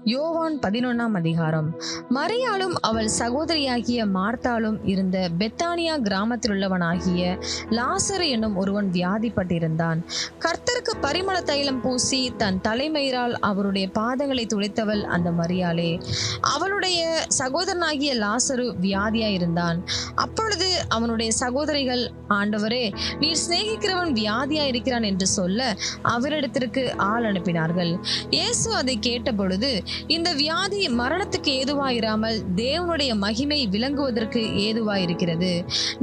யோவான் 11 அதிகாரம். மரியாளும் அவள் சகோதரியாகிய மார்த்தாளும் இருந்த பெத்தானியா கிராமத்தில் உள்ளவனாகிய லாசரு என்னும் ஒருவன் வியாதிப்பட்டிருந்தான். கர்த்தருக்கு பரிமள தைலம் பூசி தன் தலைமயிரால் அவருடைய பாதங்களை துடைத்தவள் அந்த மரியாளே. அவளுடைய சகோதரனாகிய லாசரு வியாதியாயிருந்தான். அப்பொழுது அவனுடைய சகோதரிகள், ஆண்டவரே, நீர் சிநேகிக்கிறவன் வியாதியாயிருக்கிறான் என்று சொல்ல அவரிடத்திற்கு ஆள் அனுப்பினார்கள். இயேசு அதை கேட்டபொழுது, இந்த வியாதி மரணத்துக்கு ஏதுவாயிராமல் தேவனுடைய மகிமை விளங்குவதற்கு ஏதுவாயிருக்கிறது.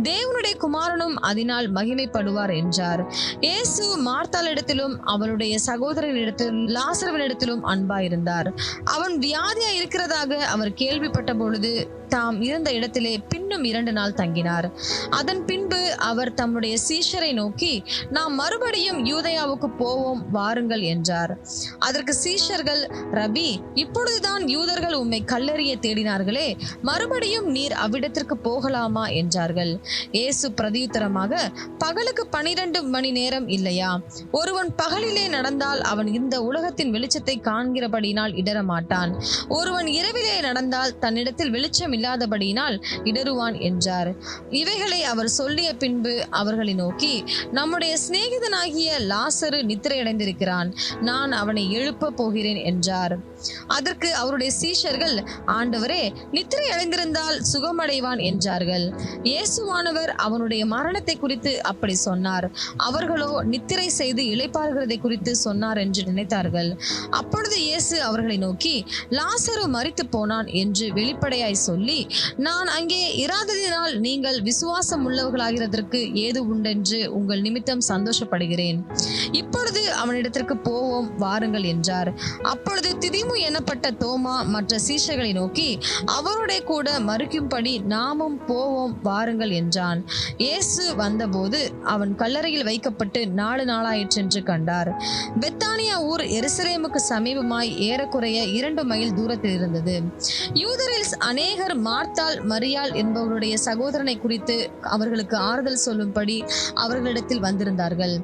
தேவனுடைய குமாரனும் அதனால் மகிமைப்படுவார் என்றார். இயேசு மார்த்தாளிடத்திலும் அவளுடைய சகோதரனிடத்திலும் லாசருவினிடத்திலும் அன்பாயிருந்தார். அவன் வியாதியா இருக்கிறதாக அவர் கேள்விப்பட்ட பொழுது தாம் இருந்த இடத்திலே பின்னும் 2 நாள் தங்கினார். அதன் பின்பு அவர் தம்முடைய சீஷரை நோக்கி, நாம் மறுபடியும் யூதேயாவுக்கு போவோம், வாருங்கள் என்றார். அதற்கு சீஷர்கள், ரபி, இப்பொழுதுதான் யூதர்கள் உம்மை கல்லெறிய தேடினார்களே, மறுபடியும் நீர் அவ்விடத்திற்கு போகலாமா என்றார்கள். இயேசு பிரதியுத்தரமாக, பகலுக்கு 12 மணி நேரம் இல்லையா? ஒருவன் பகலிலே நடந்தால் அவன் இந்த உலகத்தின் வெளிச்சத்தை காண்கிறபடியினால் இடரமாட்டான். ஒருவன் இரவிலே நடந்தால் தன்னிடத்தில் வெளிச்சம் இல்லாதபடியினால் இடருவான் என்றார். இவைகளை அவர் சொல்லிய பின்பு அவர்களை நோக்கி, நம்முடைய சிநேகிதனாகிய லாசரு நித்திரையடைந்திருக்கிறான், நான் அவனை எழுப்ப போகிறேன் என்றார். அதற்கு அவருடைய சீஷர்கள், ஆண்டவரே, நித்திரை அடைந்திருந்தால் சுகமடைவான் என்றார்கள். இயேசுவானவர் அவனுடைய மரணத்தை குறித்து அப்படி சொன்னார். அவர்களோ நித்திரை செய்து இளைப்பாறுகிறதை குறித்து சொன்னார் என்று நினைத்தார்கள். அப்பொழுது இயேசு அவர்களை நோக்கி, லாசரு மரித்து போனான் என்று வெளிப்படையாய் சொல்லி, நான் அங்கே இராததினால் நீங்கள் விசுவாசம் உள்ளவர்களாகிறதற்கு ஏது உண்டென்று உங்கள் நிமித்தம் சந்தோஷப்படுகிறேன். இப்பொழுது அவனிடத்திற்கு போவோம், வாருங்கள் என்றார். அப்பொழுது திதிமு எனப்பட்ட தோமா மற்ற சீஷர்களை நோக்கி, அவருடைய கூட மறிக்கும்படி நாமும் போவோம், வாருங்கள் என்றான். இயேசு வந்தபோது அவன் கல்லறையில் வைக்கப்பட்டு 4 நாளாயிற்றென்று கண்டார். பெத்தானியா ஊர் எருசலேமுக்கு சமீபமாய் ஏறக்குறைய 2 மைல் தூரத்தில் இருந்தது. யூதரில் அநேகர் மார்த்தாள், மரியாள் என்பவருடைய சகோதரனை குறித்து அவர்களுக்கு ஆறுதல் சொல்லும்படி அவர்களிடத்தில் வந்திருந்தார்கள்.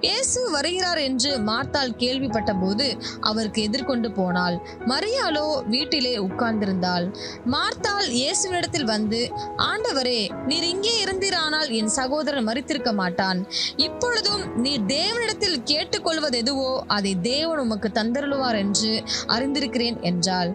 இயேசு வருகிறார் என்று மார்த்தாள் கேள்விப்பட்ட போது அவருக்கு எதிர்கொண்டு போனாள். மரியாளோ வீட்டிலே உட்கார்ந்திருந்தாள். மார்த்தாள் இயேசுவினிடத்தில் வந்து, ஆண்டவரே, நீர் இங்கே இருந்தீரானால் என் சகோதரன் மரித்திருக்க மாட்டான். இப்பொழுதும் நீர் தேவனிடத்தில் கேட்டுக்கொள்வது எதுவோ அதை தேவன் உமக்கு தந்தருளுவார் என்று அறிந்திருக்கிறேன் என்றாள்.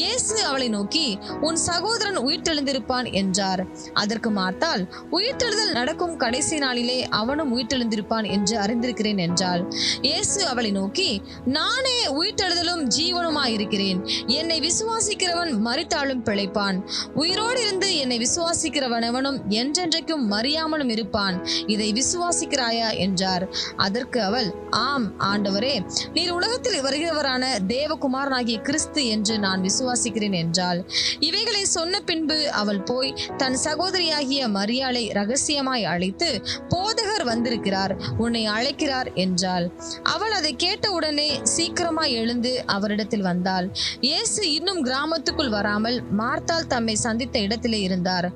இயேசு அவளை நோக்கி, உன் சகோதரன் உயிர்த்தெழுந்திருப்பான் என்றார். அதற்கு மார்த்தாள், உயிர்த்தெழுதல் நடக்கும் கடைசி நாளிலே அவனும் உயிர்த்தெழுந்திருப்பான் என்று அறிந்திருக்கிறேன் என்றாள். இயேசு அவளை நோக்கி, நானே உயிர்த்தெழுதலும் ஜீவனுமாயிருக்கிறேன். என்னை விசுவாசிக்கிறவன் மரித்தாலும் பிழைப்பான். உயிரோடு இருந்து என்னை விசுவாசிக்கிறவன் எவனும் என்றென்றைக்கும் மறியாமலும் இருப்பான். இதை விசுவாசிக்கிறாயா என்றார். அதற்கு அவள், ஆம் ஆண்டவரே, நீர் உலகத்தில் வருகிறவரான தேவகுமாரனாகிய கிறிஸ்து என்று நான் விசுவாசிக்கிறேன் என்றாள். இவைகளை சொன்ன பின்பு அவள் போய் தன் சகோதரியாகிய மரியாளை ரகசியமாய் அழைத்து, போதகர் வந்திருக்கிறார், உன்னை அழைக்கிறார் என்றாள். அவள் அதை கேட்டவுடனே சீக்கிரமாய் எழுந்து அவரிடத்தில் வந்தாள். இயேசு இன்னும் கிராமத்துக்குள் வராமல் மார்த்தாள் தம்மை சந்தித்த இடத்திலே இருந்தார்.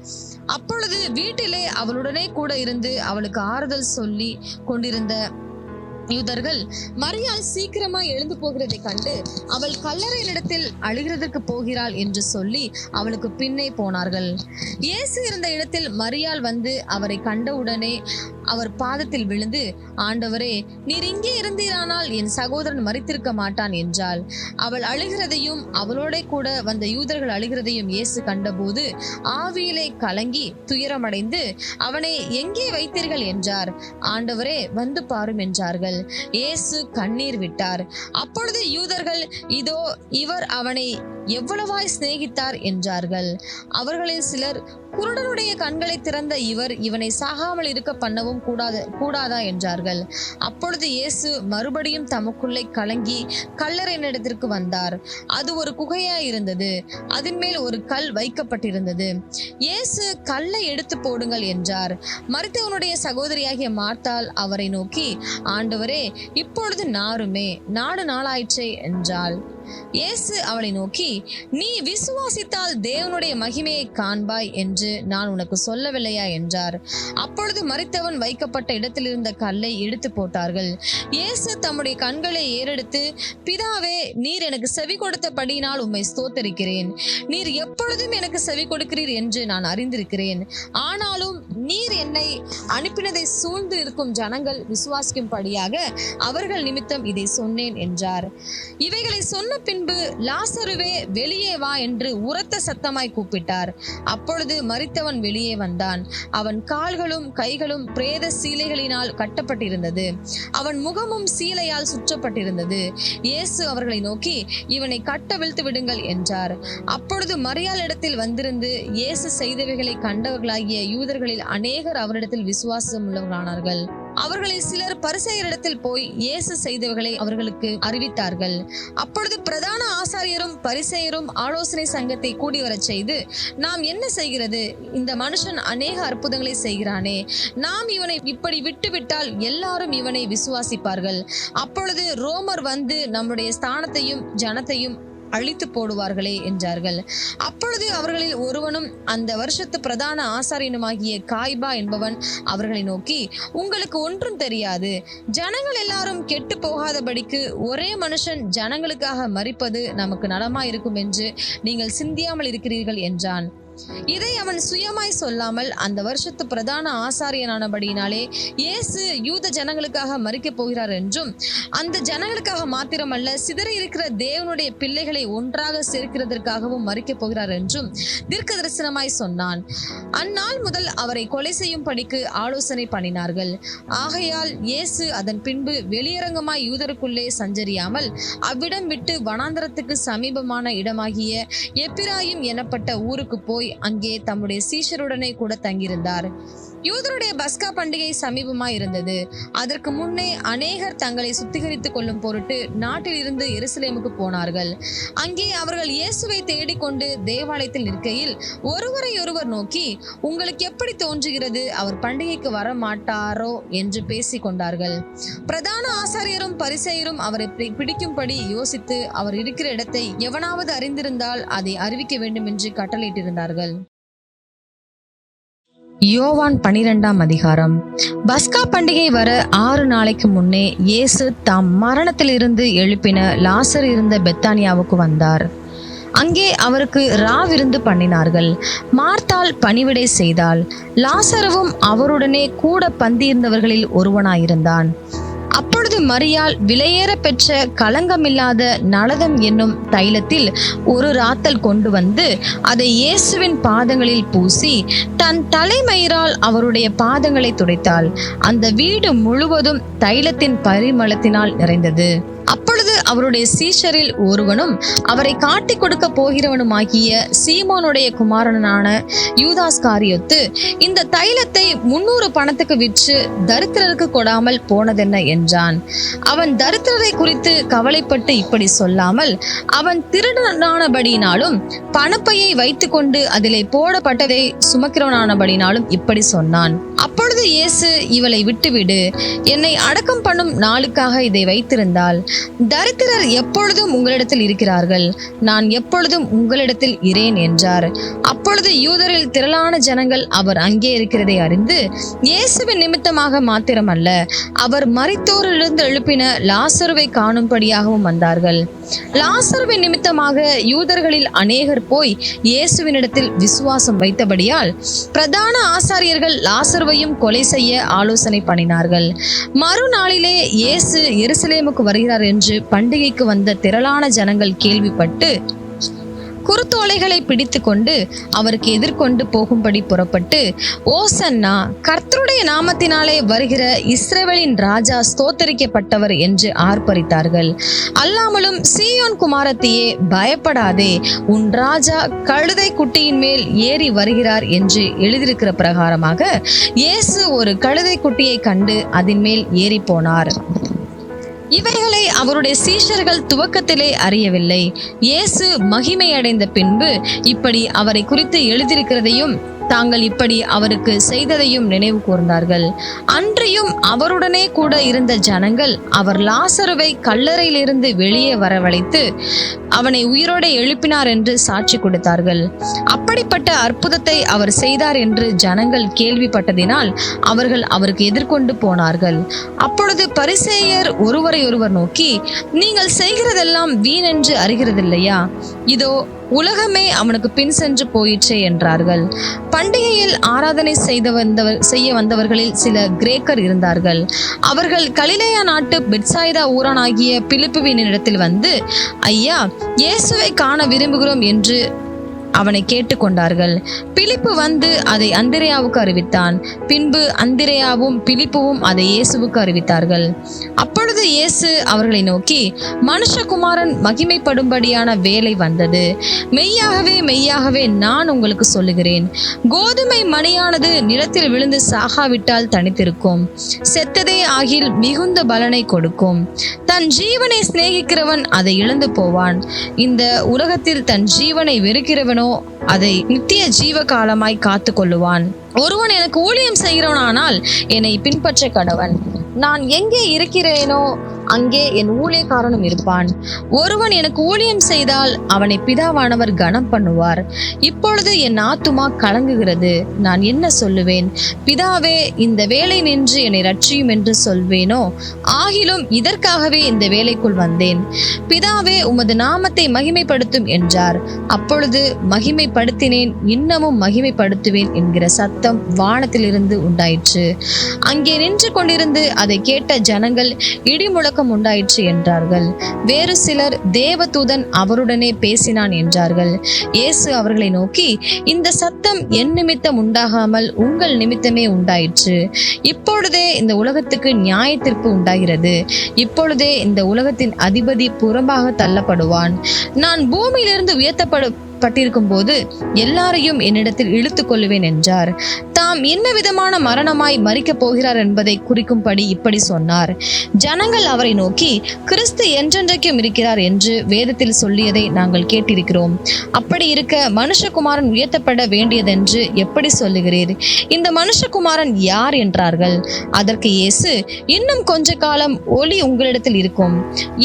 அப்பொழுது வீட்டிலே அவளுடனே கூட இருந்து அவளுக்கு ஆறுதல் சொல்லி கொண்டிருந்த யூதர்கள், மரியாள் சீக்கிரமாய் எழுந்து போகிறதை கண்டு அவள் கல்லறையினிடத்தில் அழுகிறதற்கு போகிறாள் என்று சொல்லி அவளுக்கு பின்னே போனார்கள். இயேசு இருந்த இடத்தில் மரியாள் வந்து அவரை கண்டவுடனே அவர் பாதத்தில் விழுந்து, ஆண்டவரே, நீர் இங்கே இருந்தீரானால் என் சகோதரன் மரித்திருக்க மாட்டான் என்றாள். அவள் அழுகிறதையும் அவளோட கூட வந்த யூதர்கள் அழுகிறதையும் இயேசு கண்டபோது ஆவியிலே கலங்கி துயரமடைந்து, அவனை எங்கே வைத்தீர்கள் என்றார். ஆண்டவரே, வந்து பாரும் என்றார்கள். இயேசு கண்ணீர் விட்டார். அப்பொழுது யூதர்கள், இதோ இவர் அவனை எவ்வளவாய் சிநேகித்தார் என்றார்கள். அவர்களில் சிலர், குருடனுடைய கண்களை திறந்த இவர் இவனை சாகாமல் இருக்க பண்ணவும் கூடாதா என்றார்கள். அப்பொழுது இயேசு மறுபடியும் தமக்குள்ளே கலங்கி கல்லறையினிடத்திற்கு வந்தார். அது ஒரு குகையாய் இருந்தது. அதன் மேல் ஒரு கல் வைக்கப்பட்டிருந்தது. இயேசு, கல்லை எடுத்து போடுங்கள் என்றார். மரித்தவனுடைய சகோதரியாகிய மார்த்தாள் அவரை நோக்கி, ஆண்டவரே, இப்பொழுது நாருமே, 4 நாளாயிற்றே என்றாள். இயேசு அவளை நோக்கி, நீ விசுவாசித்தால் தேவனுடைய மகிமையை காண்பாய் என்று நான் உனக்கு சொல்லவில்லையா என்றார். அப்பொழுது மரித்தவன் வைக்கப்பட்ட இடத்தில் இருந்த கல்லை எடுத்து போட்டார்கள். இயேசு தம்முடைய கண்களை ஏறெடுத்து, பிதாவே, நீர் எனக்கு செவி கொடுத்தபடியினால் உம்மை ஸ்தோத்தரிக்கிறேன். நீர் எப்பொழுதும் எனக்கு செவி கொடுக்கிறீர் என்று நான் அறிந்திருக்கிறேன். ஆனாலும் நீர் என்னை அனுப்பினதை சூழ்ந்து இருக்கும் ஜனங்கள் விசுவாசிக்கும்படியாக அவர்கள் நிமித்தம் இதை சொன்னேன் என்றார். இவைகளை சொன்ன பின்பு, லாசருவே, வெளியே வா என்று உரத்த சத்தமாய் கூப்பிட்டார். அப்பொழுது மரித்தவன் வெளியே வந்தான். அவன் கால்களும் கைகளும் பிரேத சீலைகளினால் கட்டப்பட்டிருந்தது. அவன் முகமும் சீலையால் சுற்றப்பட்டிருந்தது. இயேசு அவர்களை நோக்கி, இவனை கட்டவிழ்த்து விடுங்கள் என்றார். அப்பொழுது மரியாள் இடத்தில் வந்திருந்து இயேசு செய்தவைகளை கண்டவர்களாகிய யூதர்களில் அநேகர் அவரிடத்தில் விசுவாசம் உள்ளவர்களானார்கள். அவர்களில் சிலர் பரிசேயரிடத்தில் போய் இயேசு செய்தவைகளை அவர்களுக்கு அறிவித்தார்கள். அப்பொழுது பிரதான ஆசாரியரும் பரிசேயரும் ஆலோசனை சங்கத்தை கூடி வரச் செய்து, நாம் என்ன செய்கிறது? இந்த மனுஷன் அநேக அற்புதங்களை செய்கிறானே. நாம் இவனை இப்படி விட்டுவிட்டால் எல்லாரும் இவனை விசுவாசிப்பார்கள். அப்பொழுது ரோமர் வந்து நம்முடைய ஸ்தானத்தையும் ஜனத்தையும் அழித்து போடுவார்களே என்றார்கள். அப்பொழுது அவர்களில் ஒருவனும் அந்த வருஷத்து பிரதான ஆசாரியனுமாகிய காய்பா என்பவன் அவர்களை நோக்கி, உங்களுக்கு ஒன்றும் தெரியாது. ஜனங்கள் எல்லாரும் கெட்டு போகாதபடிக்கு ஒரே மனுஷன் ஜனங்களுக்காக மரிப்பது நமக்கு நலமாயிருக்கும் என்று நீங்கள் சிந்தியாமல் இருக்கிறீர்கள் என்றான். இதை அவன் சுயமாய் சொல்லாமல் அந்த வருஷத்து பிரதான ஆசாரியனானபடியினாலே இயேசு யூத ஜனங்களுக்காக மரிக்கப் போகிறார் என்றும், அந்த ஜனங்களுக்காக மாத்திரமல்ல, சிதறி இருக்கிற தேவனுடைய பிள்ளைகளை ஒன்றாக சேர்க்கிறதற்காகவும் மரிக்கப் போகிறார் என்றும் தீர்க்க தரிசனமாய் சொன்னான். அந்நாள் முதல் அவரை கொலை செய்யும் படிக்கு ஆலோசனை பண்ணினார்கள். ஆகையால் இயேசு அதன் பின்பு வெளியரங்கமாய் யூதருக்குள்ளே சஞ்சரியாமல் அவ்விடம் விட்டு வனாந்தரத்துக்கு சமீபமான இடமாகிய எப்பிராயிம் எனப்பட்ட ஊருக்கு போய் அங்கே தம்முடைய சீஷருடனே கூட தங்கியிருந்தார். யூதருடைய பஸ்கா பண்டிகை சமீபமாய் இருந்தது. அதற்கு முன்னே அநேகர் தங்களை சுத்திகரித்துக் கொள்ளும் பொருட்டு நாட்டில் இருந்து எருசலேமுக்கு போனார்கள். அங்கே அவர்கள் இயேசுவை தேடிக்கொண்டு தேவாலயத்தில் நிற்கையில் ஒருவரை ஒருவர் நோக்கி, உங்களுக்கு எப்படி தோன்றுகிறது, அவர் பண்டிகைக்கு வர மாட்டாரோ என்று பேசிக் கொண்டார்கள். பிரதான ஆசாரியரும் பரிசேயரும் அவரை பிடிக்கும்படி யோசித்து, அவர் இருக்கிற இடத்தை எவனாவது அறிந்திருந்தால் அதை அறிவிக்க வேண்டும் என்று கட்டளையிட்டிருந்தார்கள். யோவான் 12ஆம் அதிகாரம். பஸ்கா பண்டிகை வர 6 நாளைக்கு முன்னே இயேசு தாம் மரணத்திலிருந்து எழுப்பின லாசர் இருந்த பெத்தானியாவுக்கு வந்தார். அங்கே அவருக்கு ராவிருந்து பண்ணினார்கள். மார்த்தாள் பணிவிடை செய்தாள். லாசருவும் அவருடனே கூட பந்தியிருந்தவர்களில் ஒருவனாயிருந்தான். அப்பொழுது மரியாள் விலையேற பெற்ற களங்கமில்லாத நளதம் என்னும் தைலத்தில் ஒரு ராத்தல் கொண்டு வந்து அதை இயேசுவின் பாதங்களில் பூசி தன் தலைமயிரால் அவருடைய பாதங்களை துடைத்தாள். அந்த வீடு முழுவதும் தைலத்தின் பரிமளத்தினால் நிறைந்தது. அப்பொழுது அவருடைய சீஷரில் ஒருவனும் அவரை காட்டிக் கொடுக்க போகிறவனுமாகிய சீமோனுடைய குமாரனான யூதாஸ்காரியோத்து, இந்த தைலத்தை 300 பணத்துக்கு விற்று தரித்திரருக்கு கொடாமல் போனதென்ன என்றான். அவன் தரித்திரரை குறித்து கவலைப்பட்டு இப்படி சொல்லாமல், அவன் திருடனானபடியினாலும் பணப்பையை வைத்து கொண்டு அதிலே போடப்பட்டதை சுமக்கிறவனானபடினாலும் இப்படி சொன்னான். அப்பொழுது இயேசு, இவளை விட்டுவிடு, என்னை அடக்கம் பண்ணும் நாளுக்காக இதை வைத்திருந்தால் தரித்திரர் எப்பொழுதும் உங்களிடத்தில் இருக்கிறார்கள், நான் எப்பொழுதும் உங்களிடத்தில் இரேன் என்றார். அப்பொழுது யூதரில் திரளான ஜனங்கள் அவர் அங்கே இருக்கிறதை அறிந்து இயேசுவின் நிமித்தமாக மாத்திரமல்ல, அவர் மரித்தோரிலிருந்து எழுப்பின லாசருவை காணும்படியாகவும் வந்தார்கள். லாசருவின் நிமித்தமாக யூதர்களில் அநேகர் போய் இயேசுவினிடத்தில் விசுவாசம் வைத்தபடியால் பிரதான ஆசாரியர்கள் லாசருவையும் கொலை செய்ய ஆலோசனை பண்ணினார்கள். மறுநாளிலே இயேசு எருசலேமுக்கு வருகிறார் என்று பண்டிகைக்கு வந்த திரளான ஜனங்கள் கேள்விப்பட்டு குருத்தோலைகளை பிடித்து கொண்டு அவருக்கு எதிர்கொண்டு போகும்படி புறப்பட்டு, ஓசன்னா, கர்த்தருடைய நாமத்தினாலே வருகிற இஸ்ரவேலின் ராஜா ஸ்தோத்தரிக்கப்பட்டவர் என்று ஆர்ப்பரித்தார்கள். அல்லாமலும், சீயோன் குமாரத்தியே, பயப்படாதே, உன் ராஜா கழுதை குட்டியின் மேல் ஏறி வருகிறார் என்று எழுதியிருக்கிற பிரகாரமாக இயேசு ஒரு கழுதை குட்டியை கண்டு அதன் மேல் ஏறி போனார். இவைகளை அவருடைய சீஷர்கள் துவக்கத்திலே அறியவில்லை. இயேசு மகிமை அடைந்த பின்பு இப்படி அவரை குறித்து எழுதியிருக்கிறதையும் தாங்கள் இப்படி அவருக்கு செய்ததையும் நினைவு கூர்ந்தார்கள். அன்றியும் அவருடனே கூட இருந்த ஜனங்கள் அவர் லாசருவை கல்லறையிலிருந்து வெளியே வரவழைத்து அவனை உயிரோடு எழுப்பினார் என்று சாட்சி கொடுத்தார்கள். அப்படிப்பட்ட அற்புதத்தை அவர் செய்தார் என்று ஜனங்கள் கேள்விப்பட்டதினால் அவர்கள் அவருக்கு எதிர்கொண்டு போனார்கள். அப்பொழுது பரிசேயர் ஒருவரையொருவர் நோக்கி, நீங்கள் செய்கிறதெல்லாம் வீணென்று அறிகிறதில்லையா? இதோ உலகமே அவனுக்கு பின் சென்று போயிற்றே என்றார்கள். பண்டிகையில் ஆராதனை செய்ய வந்தவர்களில் சில கிரேக்கர் இருந்தார்கள். அவர்கள் கலிலேயா நாட்டு பெத்சாய்தா ஊரானாகிய பிலிப்புவின் இடத்தில் வந்து, ஐயா, இயேசுவை காண விரும்புகிறோம் என்று அவனை கேட்டுக்கொண்டார்கள். பிலிப்பு வந்து அதை அந்திரேயாவுக்கு அறிவித்தான். பின்பு அந்திரேயாவும் பிலிப்புவும் அதை இயேசுவுக்கு அறிவித்தார்கள். அப்பொழுது இயேசு அவர்களை நோக்கி, மனுஷகுமாரன் மகிமைப்படும்படியான வேலை வந்தது. மெய்யாகவே மெய்யாகவே நான் உங்களுக்கு சொல்லுகிறேன், கோதுமை மணியானது நிலத்தில் விழுந்து சாகாவிட்டால் தனித்திருக்கும், செத்ததே ஆகில் மிகுந்த பலனை கொடுக்கும். தன் ஜீவனை சிநேகிக்கிறவன் அதை இழந்து போவான். இந்த உலகத்தில் தன் ஜீவனை வெறுக்கிறவனோ அதை நித்திய ஜீவ காலமாய் காத்து கொள்ளுவான். ஒருவன் எனக்கு ஊழியம் செய்கிறவனானால் என்னை பின்பற்ற கடவன். நான் எங்கே இருக்கிறேனோ அங்கே என் ஊழியக்காரனும் இருப்பான். ஒருவன் எனக்கு ஊழியம் செய்தால் அவனை பிதாவானவர் கனம் பண்ணுவார். இப்பொழுது என் ஆத்துமா கலங்குகிறது. நான் என்ன சொல்லுவேன்? பிதாவே, இந்த வேலை நின்று என்னை ரட்சியும் என்று சொல்வேனோ? ஆகிலும் இதற்காகவே இந்த வேலைக்குள் வந்தேன். பிதாவே, உமது நாமத்தை மகிமைப்படுத்தும் என்றார். அப்பொழுது மகிமைப்படுத்தினேன், இன்னமும் மகிமைப்படுத்துவேன் என்கிற சத்தம் வானத்திலிருந்து உண்டாயிற்று. அங்கே நின்று கொண்டிருந்து அதை கேட்ட ஜனங்கள் இடிமுழக்கம் உண்டாயிற்று என்றார்கள். வேறு சிலர் தேவதூதன் அவருடனே பேசினான் என்றார்கள். இயேசு அவர்களை நோக்கி, இந்த சத்தம் என் நிமித்தம் உண்டாகாமல் உங்கள் நிமித்தமே உண்டாயிற்று. இப்பொழுதே இந்த உலகத்துக்கு நியாய தீர்ப்பு உண்டாகிறது. இப்பொழுதே இந்த உலகத்தின் அதிபதி புறம்பாக தள்ளப்படுவான். நான் பூமியிலிருந்து உயர்த்தப்பட்டிருக்கும் போது எல்லாரையும் என்னிடத்தில் இழுத்துக் கொள்ளுவேன் என்றார். தாம் என்ன விதமான மரணமாய் மரிக்கப் போகிறார் என்பதை குறிக்கும்படி இப்படி சொன்னார். ஜனங்கள் அவரை நோக்கி, கிறிஸ்து என்றென்றைக்கும் இருக்கிறார் என்று வேதத்தில் சொல்லியதை நாங்கள் கேட்டிருக்கிறோம். அப்படி இருக்க மனுஷகுமாரன் உயர்த்தப்பட வேண்டியதென்று எப்படி சொல்லுகிறீர்? இந்த மனுஷகுமாரன் யார் என்றார்கள். அதற்கு இயேசு, இன்னும் கொஞ்ச காலம் ஒளி உங்களிடத்தில் இருக்கும்.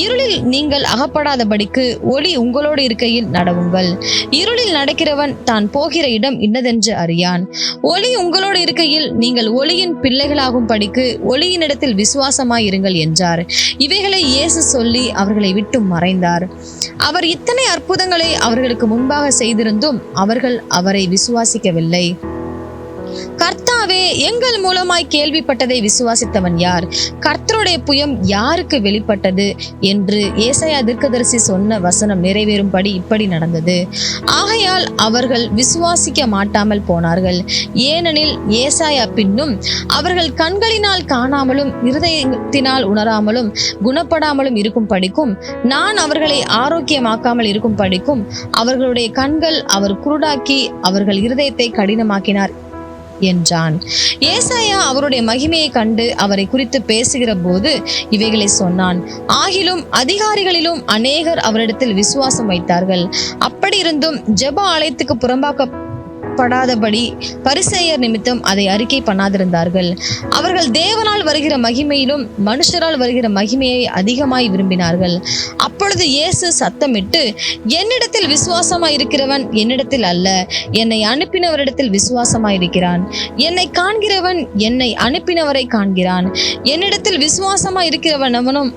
இருளில் நீங்கள் அகப்படாதபடிக்கு ஒளி உங்களோடு இருக்கையில் நடவுங்கள். இருளில் நடக்கிறவன் தான் போகிற இடம் இன்னதென்று அறியான். ஒளி உங்களோடு இருக்கையில் நீங்கள் ஒளியின் பிள்ளைகளாகும் படிக்கு ஒளியினிடத்தில் விசுவாசமாயிருங்கள் என்றார். இவைகளை இயேசு சொல்லி அவர்களை விட்டு மறைந்தார். அவர் இத்தனை அற்புதங்களை அவர்களுக்கு முன்பாக செய்திருந்தும் அவர்கள் அவரை விசுவாசிக்கவில்லை. கர்த்தாவே, எங்கள் மூலமாய் கேள்விப்பட்டதை விசுவாசித்தவன் யார்? கர்த்தருடைய புயம் யாருக்கு வெளிப்பட்டது என்று ஏசாயா தீர்க்கதரிசி சொன்ன வசனம் நிறைவேறும்படி இப்படி நடந்தது. ஆகையால் அவர்கள் விசுவாசிக்க மாட்டாமல் போனார்கள். ஏனெனில் ஏசாயா பின்னும் அவர்கள் கண்களினால் காணாமலும் இருதயத்தினால் உணராமலும் குணப்படாமலும் இருக்கும் படிக்கும், நான் அவர்களை ஆரோக்கியமாக்காமல் இருக்கும் படிக்கும் அவர்களுடைய கண்கள் அவர் குருடாக்கி அவர்கள் இருதயத்தை கடினமாக்கினார் என்றான். ஏசாயா அவருடைய மகிமையை கண்டு அவரை குறித்து பேசுகிற போது இவைகளை சொன்னான். ஆகிலும் அதிகாரிகளிலும் அநேகர் அவரிடத்தில் விசுவாசம் வைத்தார்கள். அப்படி இருந்தும் ஜெப ஆலயத்துக்கு புறம்பாக்கப்படாதபடி பரிசேயர் நிமித்தம் அதை அறிக்கை பண்ணாதிருந்தார்கள். அவர்கள் தேவனால் வருகிற மகிமையிலும் மனுஷரால் வருகிற மகிமையை அதிகமாய் விரும்பினார்கள். அப்பொழுது இயேசு சத்தமிட்டு, என்னிடத்தில் விசுவாசமாய் இருக்கிறவன் என்னிடத்தில் அல்ல, என்னை அனுப்பினவரிடத்தில் விசுவாசமாய் இருக்கிறான். என்னை காண்கிறவன் என்னை அனுப்பினவரை காண்கிறான். என்னிடத்தில் விசுவாசமாய் இருக்கிறவன் அவனும்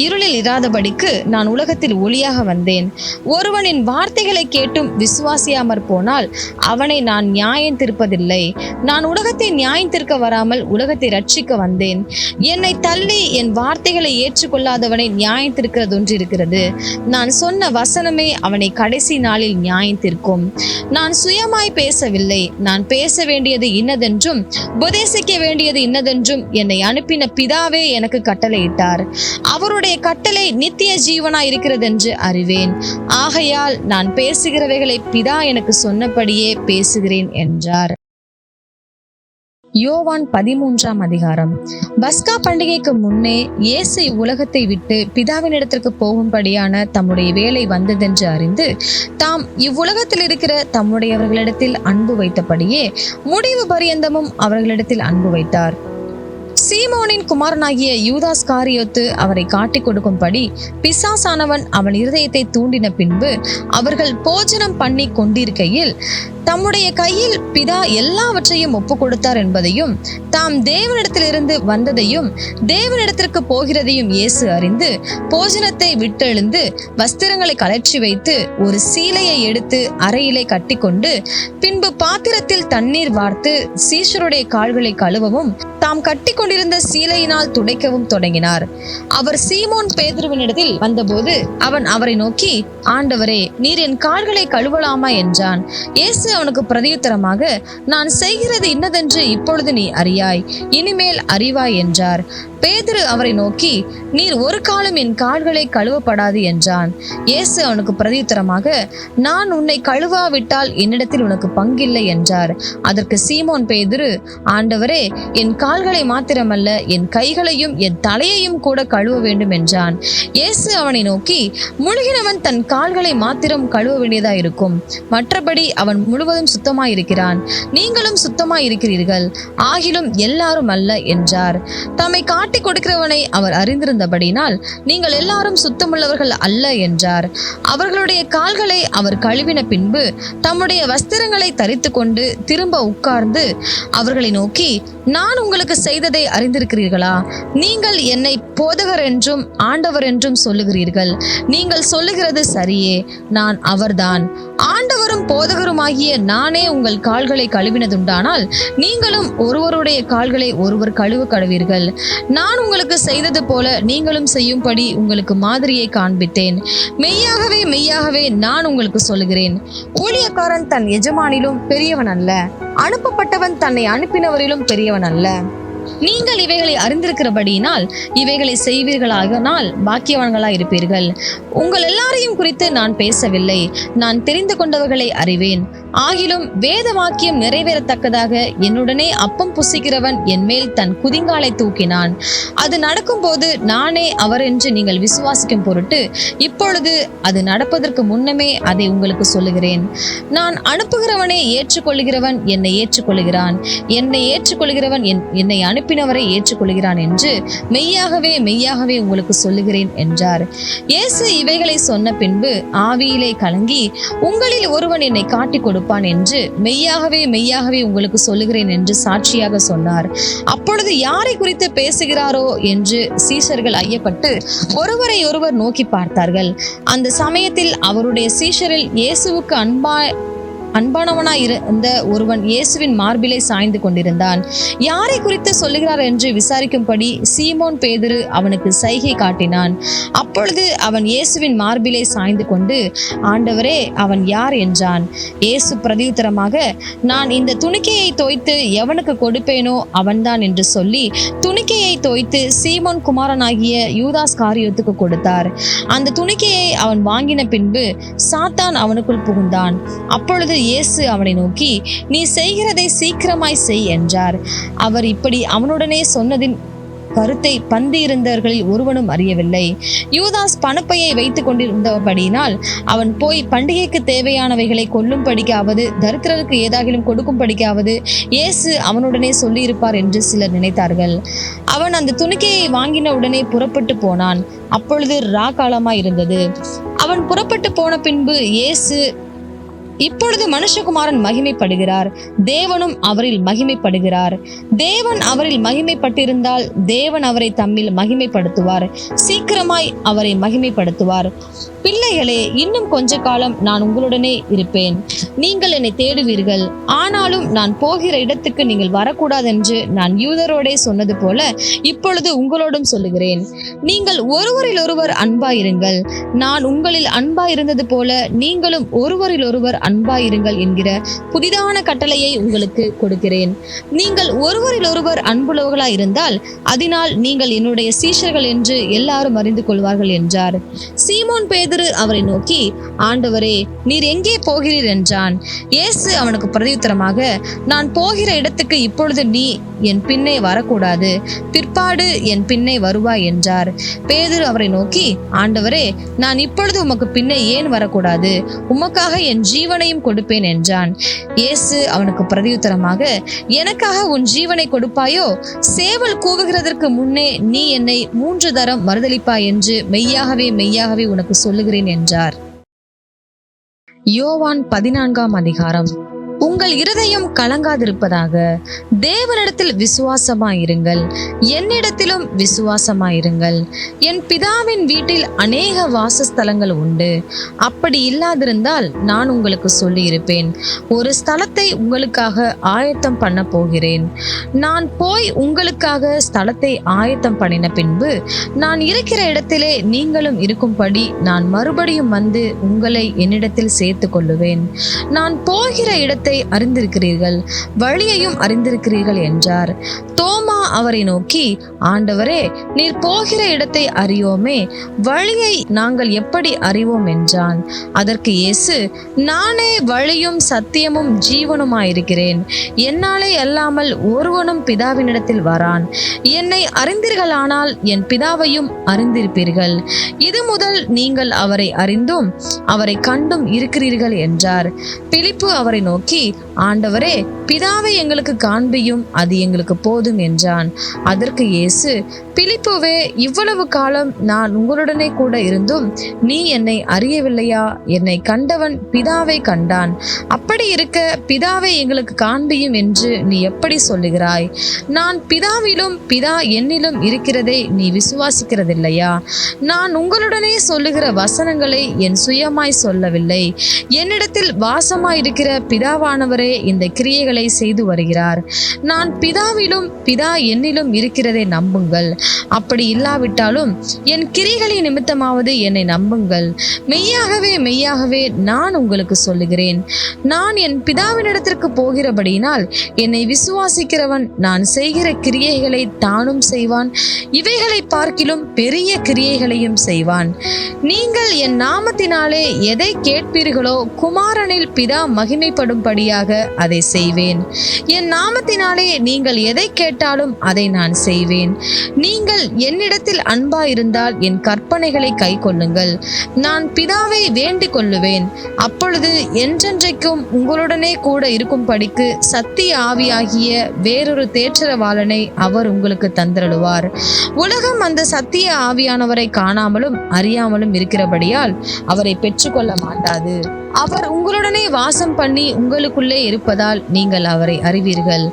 இருளில் இராதபடிக்கு நான் உலகத்தில் ஒளியாக வந்தேன். ஒருவனின் வார்த்தைகளை கேட்டும் விசுவாசியாமற் போனால் அவனை நான் நியாயம் தீர்ப்பதில்லை. நான் உலகத்தை நியாயம் தீர்க்க வராமல் உலகத்தை ரட்சிக்க வந்தேன். என்னை தள்ளி என் வார்த்தைகளை ஏற்றுக்கொள்ளாதவனை நியாயம் தீர்க்கிறதொன்று இருக்கிறது. நான் சொன்ன வசனமே அவனை கடைசி நாளில் நியாயம் தீர்க்கும். நான் சுயமாய் பேசவில்லை. நான் பேச வேண்டியது இன்னதென்றும் உபதேசிக்க வேண்டியது இன்னதென்றும் என்னை அனுப்பின பிதாவே எனக்கு கட்டளையிட்டார். அவருடைய கட்டளை நித்திய ஜீவனாய் இருக்கிறதென்று அறிவேன். ஆகையால் நான் பேசுகிறவைகளை பிதா எனக்கு சொன்னபடியே பேசுகிறேன் என்றார். யோவான் 13ஆம் அதிகாரம். பஸ்கா பண்டிகைக்கு முன்னே இயேசு உலகத்தை விட்டு பிதாவினிடத்திற்கு போகும்படியான தம்முடைய வேலை வந்ததென்று அறிந்து தாம் இவ்வுலகத்தில் இருக்கிற தம்முடையவர்களிடத்தில் அன்பு வைத்தபடியே முடிவு பரியந்தமும் அவர்களிடத்தில் அன்பு வைத்தார். சீமோனின் குமாரனாகிய யூதாஸ் காரியோத்து அவரை காட்டிக் கொடுக்கும்படி பிசாசானவன் அவன் இருதயத்தை தூண்டின பின்பு அவர்கள் போஜனம் பண்ணி கொண்டிருக்கையில் தம்முடைய கையில் பிதா எல்லாவற்றையும் ஒப்பு கொடுத்தார் என்பதையும் தாம் தேவனிடத்திலிருந்து வந்ததையும் தேவனிடத்திற்கு போகிறதையும் இயேசு அறிந்து போஜனத்தை விட்டெழுந்து வஸ்திரங்களை கழற்றி வைத்து ஒரு சீலையை எடுத்து அறையிலே கட்டிக்கொண்டு பின்பு பாத்திரத்தில் தண்ணீர் வார்த்து சீஷருடைய கால்களை கழுவவும் தாம் கட்டி கொண்டிருந்த சீலையினால் துடைக்கவும் தொடங்கினார். அவர் சீமோன் பேதுருவினிடத்தில் வந்தபோது அவன் அவரை நோக்கி, ஆண்டவரே, நீர் என் கால்களை கழுவலாமா என்றான். இயேசு அவனுக்கு பிரதியுத்தரமாக, நான் செய்கிறது இன்னதென்று இப்பொழுது நீ அறியாய், இனிமேல் அறிவாய் என்றார். பேதுரு அவரை நோக்கி, நீர் ஒரு காலம் என் கால்களை கழுவப்படாது என்றான். இயேசு அவனுக்கு பிரதியுத்தரமாக, நான் உன்னை கழுவாவிட்டால் என்னிடத்தில் உனக்கு பங்கில்லை என்றார். அதற்கு சீமோன் பேதுரு, ஆண்டவரே, என் கால்களை மாத்திரமல்ல என் கைகளையும் என் தலையையும் கூட கழுவ வேண்டும் என்றான். இயேசு அவனை நோக்கி, முழுகினவன் தன் கால்களை மாத்திரம் கழுவ வேண்டியதா இருக்கும், மற்றபடி அவன் முழுவதும் சுத்தமாயிருக்கிறான். நீங்களும் சுத்தமாயிருக்கிறீர்கள், ஆகிலும் எல்லாரும் அல்ல என்றார். தம்மை காட்டி கொடுக்கிறவனை அவர் அறிந்திருந்தபடினால் நீங்கள் எல்லாரும் சுத்தமுள்ளவர்கள் அல்ல என்றார். அவர்களுடைய கால்களை அவர் கழுவின பின்பு தம்முடைய வஸ்திரங்களை தரித்து கொண்டு திரும்ப உட்கார்ந்து அவர்களை நோக்கி, நான் உங்களுக்கு செய்ததை அறிந்திருக்கிறீர்களா? நீங்கள் என்னை போதகர் என்றும் ஆண்டவர் என்றும் சொல்லுகிறீர்கள். நீங்கள் சொல்லுகிறது சரியே, நான் அவர்தான். ஆண்டவரும் போதகருமாகிய நானே உங்கள் கால்களை கழுவினதுண்டானால் நீங்களும் ஒருவருடைய கால்களை ஒருவர் கழுவ கடவீர்கள். நான் உங்களுக்கு செய்தது போல நீங்களும் செய்யும்படி உங்களுக்கு மாதிரியை காண்பித்தேன். மெய்யாகவே மெய்யாகவே நான் உங்களுக்கு சொல்லுகிறேன், ஊழியக்காரன் தன் எஜமானிலும் பெரியவன் அல்ல, அனுப்பப்பட்டவன் தன்னை அனுப்பினவரிலும் பெரியவன் அல்ல. நீங்கள் இவைகளை அறிந்திருக்கிறபடியினால் இவைகளை செய்வீர்களானால் பாக்கியவான்களாய் இருப்பீர்கள். உங்கள் எல்லாரையும் குறித்து நான் பேசவில்லை, நான் தெரிந்து கொண்டவர்களை அறிவேன். ஆகிலும் வேத வாக்கியம் நிறைவேறத்தக்கதாக என்னுடனே அப்பம் புசிக்கிறவன் என் மேல் தன் குதிங்காலை தூக்கினான். அது நடக்கும்போது நானே அவர் என்று நீங்கள் விசுவாசிக்கும் பொருட்டு இப்பொழுது அது நடப்பதற்கு முன்னமே அதை உங்களுக்கு சொல்லுகிறேன். நான் அனுப்புகிறவனை ஏற்றுக்கொள்கிறவன் என்னை ஏற்றுக்கொள்கிறான், என்னை ஏற்றுக்கொள்கிறவன் என்னை அனுப்பினவரை ஏற்றுக்கொள்கிறான் என்று மெய்யாகவே மெய்யாகவே உங்களுக்கு சொல்லுகிறேன் என்றார். இயேசு இவைகளை சொன்ன பின்பு ஆவியிலே கலங்கி, உங்களில் ஒருவன் என்னை காட்டிக் கொடுப்பான் என்று மெய்யாகவே மெய்யாகவே உங்களுக்கு சொல்லுகிறேன் என்று சாட்சியாக சொன்னார். அப்பொழுது யாரை குறித்து பேசுகிறாரோ என்று சீஷர்கள் ஐயப்பட்டு ஒருவரை ஒருவர் நோக்கி பார்த்தார்கள். அந்த சமயத்தில் அவருடைய சீஷரில் இயேசுவுக்கு அன்பானவனாய் இருந்த ஒருவன் இயேசுவின் மார்பிலை சாய்ந்து கொண்டிருந்தான். யாரை குறித்து சொல்லுகிறார் என்று விசாரிக்கும்படி சீமோன் பேதுரு அவனுக்கு சைகை காட்டினான். அப்பொழுது அவன் இயேசுவின் மார்பிலை சாய்ந்து கொண்டு, ஆண்டவரே, அவன் யார் என்றான். இயேசு பிரதியுத்தரமாக, நான் இந்த துணிக்கையை தோய்த்து எவனுக்கு கொடுப்பேனோ அவன்தான் என்று சொல்லி துணிக்கையை தோய்த்து சீமோன் குமாரனாகிய யூதாஸ் காரியோத்துக்கு கொடுத்தார். அந்த துணிக்கையை அவன் வாங்கின பின்பு சாத்தான் அவனுக்குள் புகுந்தான். அப்பொழுது இயேசு அவனை நோக்கி, நீ செய்கிறதை சீக்கிரமாய் செய் என்றார். அவர் இப்படி அவனுடனே சொன்னதின் கருத்தை பந்தியிருந்தவர்களில் ஒருவனும் அறியவில்லை. யூதாஸ் பணப்பையை வைத்துக் கொண்டிருந்தபடியினால் அவன் போய் பண்டிகைக்கு தேவையானவைகளை கொல்லும்படிக்காவது தரித்திரருக்கு ஏதாகிலும் கொடுக்கும்படிக்காவது இயேசு அவனுடனே சொல்லியிருப்பார் என்று சிலர் நினைத்தார்கள். அவன் அந்த துணிக்கையை வாங்கின உடனே புறப்பட்டு போனான். அப்பொழுது ராக்காலமாய் இருந்தது. அவன் புறப்பட்டு போன பின்பு இயேசு, இப்பொழுது மனுஷகுமாரன் மகிமைப்படுகிறார், தேவனும் அவரில் மகிமைப்படுகிறார். தேவன் அவரில் மகிமைப்பட்டிருந்தால் தேவன் அவரை தம்மில் மகிமைப்படுத்துவார், சீக்கிரமாய் அவரை மகிமைப்படுத்துவார். பிள்ளைகளே, இன்னும் கொஞ்ச காலம் நான் உங்களுடனே இருப்பேன். நீங்கள் என்னை தேடுவீர்கள். ஆனாலும் நான் போகிற இடத்துக்கு நீங்கள் வரக்கூடாதென்று நான் யூதரோடே சொன்னது போல இப்பொழுது உங்களோடும் சொல்லுகிறேன். நீங்கள் ஒருவரில் ஒருவர் அன்பாயிருங்கள். நான் உங்களில் அன்பாயிருந்தது போல நீங்களும் ஒருவரில் ஒருவர் அன்பாயிருங்கள் என்கிற புதிதான கட்டளையை உங்களுக்கு கொடுக்கிறேன். நீங்கள் ஒருவரிலொருவர் அன்புள்ளவர்களாய் இருந்தால் அதனால் நீங்கள் என்னுடைய சீஷர்கள் என்று எல்லாரும் அறிந்து கொள்வார்கள் என்றார். சீமோன் பேதுரு அவரை நோக்கி, ஆண்டவரே, நீர் எங்கே போகிறீர் என்றான். இயேசு அவனுக்கு பிரதியுத்தரமாக, நான் போகிற இடத்துக்கு இப்பொழுது நீ என் பின்னே வரக்கூடாது, பிற்பாடு என் பின்னே வருவாய் என்றார். பேதுரு அவரை நோக்கி, ஆண்டவரே, நான் இப்பொழுது உமக்கு பின்னே ஏன் வரக்கூடாது? உமக்காக என் ஜீவனையும் கொடுப்பேன் என்றான். இயேசு அவனுக்கு பிரதியுத்தரமாக, எனக்காக உன் ஜீவனை கொடுப்பாயோ? சேவல் கூவுகிறதற்கு முன்னே நீ என்னை 3 தரம் மறுதலிப்பாய் என்று மெய்யாகவே மெய்யாகவே உனக்கு சொல்லுகிறேன் என்றார். யோவான் 14ஆம் அதிகாரம். உங்கள் இருதயம் கலங்காதிருப்பதாக. தேவனிடத்தில் விசுவாசமாயிருங்கள், என்னிடத்திலும் விசுவாசமாயிருங்கள். என் பிதாவின் வீட்டில் அநேக வாசஸ்தலங்கள் உண்டு. அப்படி இல்லாதிருந்தால் நான் உங்களுக்கு சொல்லியிருப்பேன். ஒரு ஸ்தலத்தை உங்களுக்காக ஆயத்தம் பண்ண போகிறேன். நான் போய் உங்களுக்காக ஸ்தலத்தை ஆயத்தம் பண்ணின பின்பு நான் இருக்கிற இடத்திலே நீங்களும் இருக்கும்படி நான் மறுபடியும் வந்து உங்களை என்னிடத்தில் சேர்த்து கொள்ளுவேன். நான் போகிற இடத்தை அறிந்திருக்கிறீர்கள், வழியையும் அறிந்திருக்கிறீர்கள் என்றார். தோமா அவரை நோக்கி, ஆண்டவரே, நீர் போகிற இடத்தை அறியோமே, வழியை நாங்கள் எப்படி அறிவோம் என்றான். அதற்கு இயேசு, நானே வழியும் சத்தியமும் ஜீவனுமாயிருக்கிறேன். என்னாலே அல்லாமல் ஒருவனும் பிதாவினிடத்தில் வரான். என்னை அறிந்தீர்களானால் என் பிதாவையும் அறிந்திருப்பீர்கள். இது முதல் நீங்கள் அவரை அறிந்தும் அவரை கண்டும் இருக்கிறீர்கள் என்றார். பிலிப்பு அவரை நோக்கி, ஆண்டவரே, பிதாவை எங்களுக்கு காண்பியும், அது எங்களுக்கு போதும் என்றான். அதற்கு இயேசு, பிலிப்புவே, இவ்வளவு காலம் நான் உங்களுடனே கூட இருந்தும் நீ என்னை அறியவில்லையா? என்னை கண்டவன் பிதாவை கண்டான். அப்படி இருக்க பிதாவை எங்களுக்கு காண்பியும் என்று நீ எப்படி சொல்லுகிறாய்? நான் பிதாவிலும் பிதா என்னிலும் இருக்கிறதை நீ விசுவாசிக்கிறதில்லையா? நான் உங்களுடனே சொல்லுகிற வசனங்களை என் சுயமாய் சொல்லவில்லை. என்னிடத்தில் வாசமாயிருக்கிற பிதாவானவரே இந்த கிரியைகளை செய்து வருகிறார். நான் பிதாவிலும் பிதா என்னிலும் இருக்கிறதை நம்புங்கள். அப்படி இல்லாவிட்டாலும் என் கிரியைகளின் நிமித்தமாவது என்னை நம்புங்கள். மெய்யாகவே மெய்யாகவே நான் உங்களுக்கு சொல்லுகிறேன், நான் என் பிதாவினிடத்திற்கு போகிறபடியினால் என்னை விசுவாசிக்கிறவன் நான் செய்கிற கிரியைகளை தானும் செய்வான், இவைகளை பார்க்கிலும் பெரிய கிரியைகளையும் செய்வான். நீங்கள் என் நாமத்தினாலே எதை கேட்பீர்களோ குமாரனில் பிதா மகிமைப்படும்படியாக அதை செய்வேன். என் நாமத்தினாலே நீங்கள் எதை கேட்டாலும் அதை நான் செய்வேன். நீங்கள் என்னிடத்தில் அன்பாயிருந்தால் என் கற்பனைகளை கைக்கொள்ளுங்கள். நான் பிதாவை வேண்டிக் கொள்ளுவேன், அப்பொழுது என்றென்றைக்கும் உங்களுடனே கூட இருக்கும்படிக்கு சத்திய ஆவியாகிய வேறொரு தேற்றரவாளனை அவர் உங்களுக்கு தந்தருளுவார். உலகம் அந்த சத்திய ஆவியானவரை காணாமலும் அறியாமலும் இருக்கிறபடியால் அவரை பெற்றுக்கொள்ள மாட்டாது. அவர் உங்களுடனே வாசம் பண்ணி உங்களுக்குள்ளே இருப்பதால் நீங்கள் அவரை அறிவீர்கள்.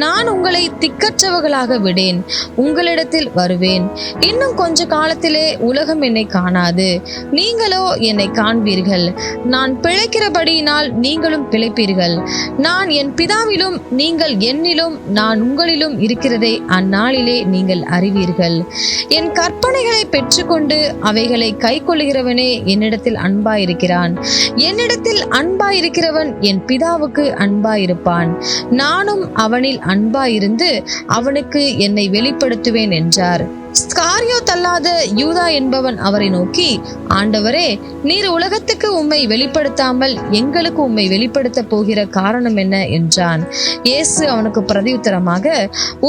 நான் உங்களை திக்கற்றவர்களாக விடேன், உங்களிடத்தில் வருவேன். இன்னும் கொஞ்ச காலத்திலே உலகம் என்னை காணாது, நீங்களோ என்னை காண்பீர்கள். நான் பிழைக்கிறபடியினால் நீங்களும் பிழைப்பீர்கள். நான் என் பிதாவிலும் நீங்கள் என்னிலும் நான் உங்களிலும் இருக்கிறதை அந்நாளிலே நீங்கள் அறிவீர்கள். என் கற்பனைகளை பெற்றுக்கொண்டு அவைகளை கைக்கொள்ளுகிறவனே என்னிடத்தில் அன்பாயிருக்கிறான். என்னிடத்தில் அன்பாயிருக்கிறவன் என் பிதாவுக்கு அன்பாயிருப்பான். நானும் அவனில் அன்பாயிருந்து அவனுக்கு என்னை வெளிப்படுத்துவேன் என்றார். ஸ்காரியோத்தல்லாத யூதா என்பவன் அவரை நோக்கி, ஆண்டவரே, நீர் உலகத்துக்கு உம்மை வெளிப்படுத்தாமல் எங்களுக்கு உம்மை வெளிப்படுத்த போகிற காரணம் என்ன என்றான். இயேசு அவனுக்கு பிரதியுத்தரமாக,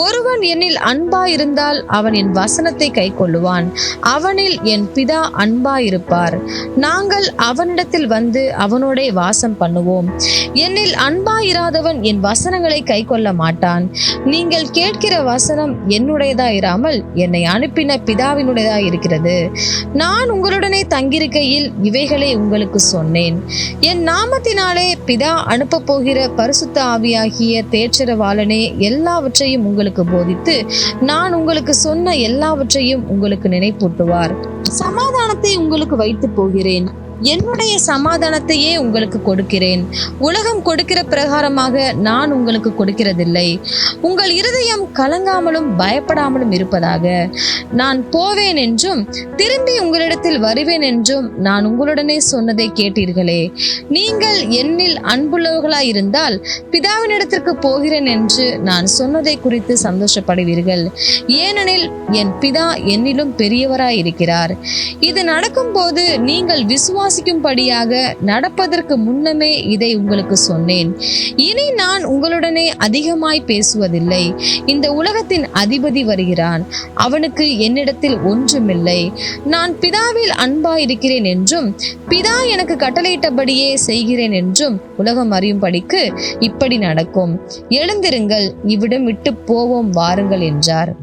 ஒருவன் என்னில் அன்பாயிருந்தால் அவன் என் வசனத்தை கைக்கொள்ளுவான். அவனில் என் பிதா அன்பாயிருப்பார். நாங்கள் அவனிடத்தில் வந்து அவனோடே வாசம் பண்ணுவோம். என்னில் அன்பாயிராதவன் என் வசனங்களை கைக்கொள்ள மாட்டான். நீங்கள் கேட்கிற வசனம் என்னுடையதாயிராமல் என்னை அனுப்பின பிதாவினுடையதாய் இருக்கிறது. நான் உங்களுடனே தங்கியிருக்கையில் இவைகளை உங்களுக்கு சொன்னேன். என் நாமத்தினாலே பிதா அனுப்ப போகிற பரிசுத்த ஆவியாகிய தேற்றரவாளனே எல்லாவற்றையும் உங்களுக்கு போதித்து நான் உங்களுக்கு சொன்ன எல்லாவற்றையும் உங்களுக்கு நினைப்பூட்டுவார். சமாதானத்தை உங்களுக்கு வைத்து போகிறேன், என்னுடைய சமாதானத்தையே உங்களுக்கு கொடுக்கிறேன். உலகம் கொடுக்கிற பிரகாரமாக நான் உங்களுக்கு கொடுக்கிறதில்லை. உங்கள் இருதயம் கலங்காமலும் பயப்படாமலும் இருப்பதாக. நான் போவேன் என்றும் திரும்பி உங்களிடத்தில் வருவேன் என்றும் நான் உங்களுடனே சொன்னதை கேட்டீர்களே. நீங்கள் என்னில் அன்புள்ளவர்களாயிருந்தால் பிதாவினிடத்திற்கு போகிறேன் என்று நான் சொன்னதை குறித்து சந்தோஷப்படுவீர்கள். ஏனெனில் என் பிதா என்னிலும் பெரியவராயிருக்கிறார். இது நடக்கும்போது நீங்கள் விசுவாசிக்கும்படியாக நடப்பதற்கு முன்னமே இதை உங்களுக்கு சொன்னேன். இனி நான் உங்களுடனே அதிகமாய் பேசுவதில்லை. இந்த உலகத்தின் அதிபதி வருகிறான். அவனுக்கு என்னிடத்தில் ஒன்றுமில்லை. நான் பிதாவில் அன்பாயிருக்கிறேன் என்றும் பிதா எனக்கு கட்டளையிட்டபடியே செய்கிறேன் என்றும் உலகம் அறியும்படிக்கு இப்படி நடக்கும். எழுந்திருங்கள், இவ்விடம் விட்டு போவோம் வாருங்கள் என்றார்.